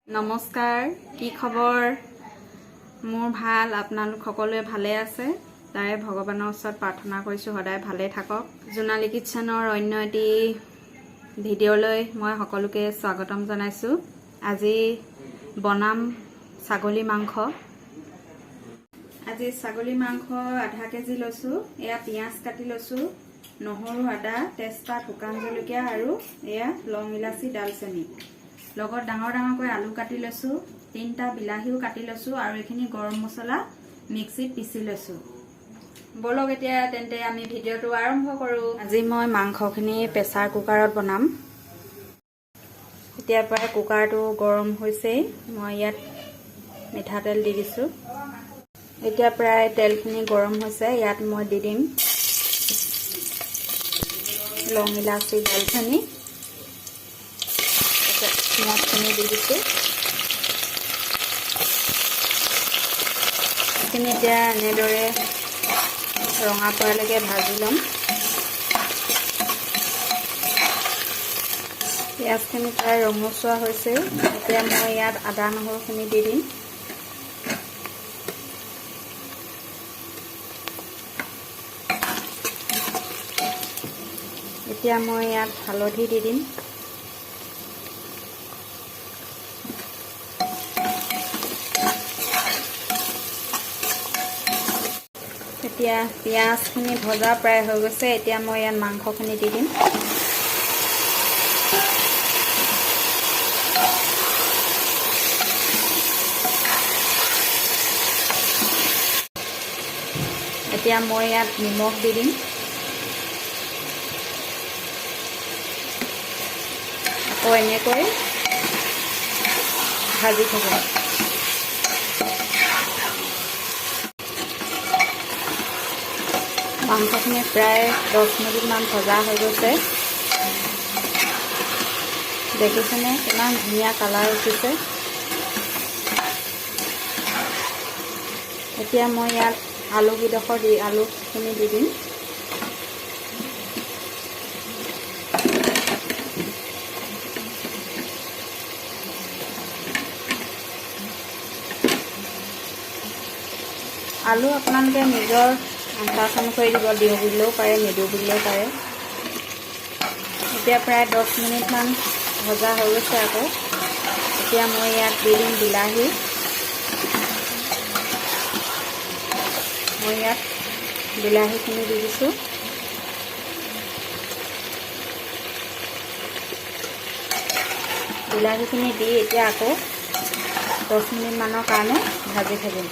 নমস্কাৰ, কি খবৰ? মোৰ ভাল, আপোনালোক সকলোৱে ভালে আছে? তাৰে ভগৱানৰ ওচৰত প্ৰাৰ্থনা কৰিছোঁ সদায় ভালে থাকক। জোনালী কিটচেনৰ অন্য এটি ভিডিঅ'লৈ মই সকলোকে স্বাগতম জনাইছোঁ। আজি বনাম ছাগলী মাংস। আজি ছাগলী মাংস আধা কেজি লৈছোঁ। এয়া পিঁয়াজ কাটি লৈছোঁ, নহৰু, আদা, তেজপাত, শুকান জলকীয়া আৰু এয়া লং ইলাচি, ডালচেনি। লগত ডাঙৰ ডাঙৰকৈ আলু কাটি লৈছোঁ, 3টা বিলাহীও কাটি লৈছোঁ আৰু এইখিনি গৰম মছলা মিক্সিত পিচি লৈছোঁ। বলক এতিয়া তেন্তে আমি ভিডিঅ'টো আৰম্ভ কৰোঁ। আজি মই মাংসখিনি প্ৰেছাৰ কুকাৰত বনাম। এতিয়াৰ পৰাই কুকাৰটো গৰম হৈছেই। মই ইয়াত মিঠাতেল দি দিছোঁ। এতিয়া প্ৰায় তেলখিনি গৰম হৈছে। ইয়াত মই দি দিম লং ইলাচি, ডালচেনি, পিঁয়াজখিনি দি দিছোঁ। এইখিনি এতিয়া এনেদৰে ৰঙা পৰালৈকে ভাজি ল'ম। পিঁয়াজখিনি প্ৰায় ৰঙচুৱা হৈছে। এতিয়া মই ইয়াত আদা নহৰুখিনি দি দিম। এতিয়া মই ইয়াত হালধি দি দিম। এতিয়া পিঁয়াজখিনি ভজা প্ৰায় হৈ গৈছে। এতিয়া মই ইয়াত মাংসখিনি দি দিম। এতিয়া মই ইয়াত নিমখ দি দিম। আকৌ এনেকৈ ভাজি থাকোঁ। মাংসখিনি প্ৰায় 10 মিনিটমান ভজা হৈ গৈছে। দেখিছেনে কিমান ধুনীয়া কালাৰ উঠিছে। এতিয়া মই ইয়াত আলুখিনি দি দিম। আলু আপোনালোকে নিজৰ আন্দাজ অনুসৰি দিওঁ বুলিলেও পাৰে, নিদিওঁ বুলিলেও পাৰে। এতিয়া প্ৰায় 10 মিনিটমান ভজা হৈ গৈছে। আকৌ এতিয়া মই ইয়াত দি দিম বিলাহী। মই ইয়াত বিলাহীখিনি দি দিছোঁ। বিলাহীখিনি দি এতিয়া আকৌ 10 মিনিটমানৰ কাৰণে ভাজি থাকিম।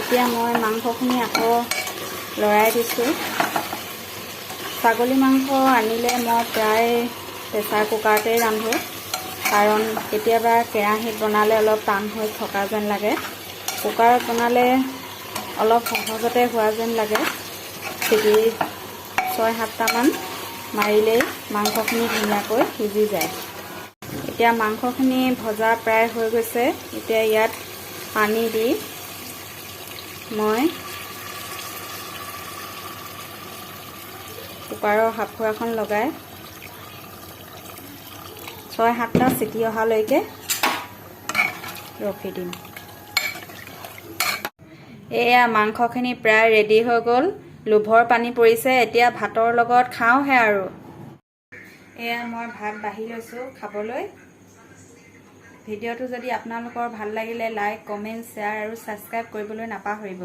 এতিয়া মই মাংসখিনি আকৌ লৰাই দিছোঁ। ছাগলী মাংস আনিলে মই প্ৰায় প্ৰেছাৰ কুকাৰতেই ৰান্ধোঁ, কাৰণ কেতিয়াবা কেৰাহীত বনালে অলপ টান হৈ থকা যেন লাগে। কুকাৰত বনালে অলপ সহজতে হোৱা যেন লাগে। চিটি 6-7টামান মাৰিলেই মাংসখিনি ধুনীয়াকৈ সিজি যায়। এতিয়া মাংসখিনি ভজা প্ৰায় হৈ গৈছে। এতিয়া ইয়াত পানী দি মই কুকাৰৰ সাঁফুৰাখন লগাই 6-7টা চিটি অহালৈকে ৰখি দিম। এয়া মাংসখিনি প্ৰায় ৰেডি হৈ গ'ল। লোভৰ পানী পৰিছে। এতিয়া ভাতৰ লগত খাওঁহে আৰু। এয়া মই ভাত বাঢ়ি লৈছোঁ খাবলৈ। ভিডিঅ'টো যদি আপোনালোকৰ ভাল লাগিলে লাইক, কমেণ্ট, শ্বেয়াৰ আৰু ছাবস্ক্ৰাইব কৰিবলৈ নাপাহৰিব।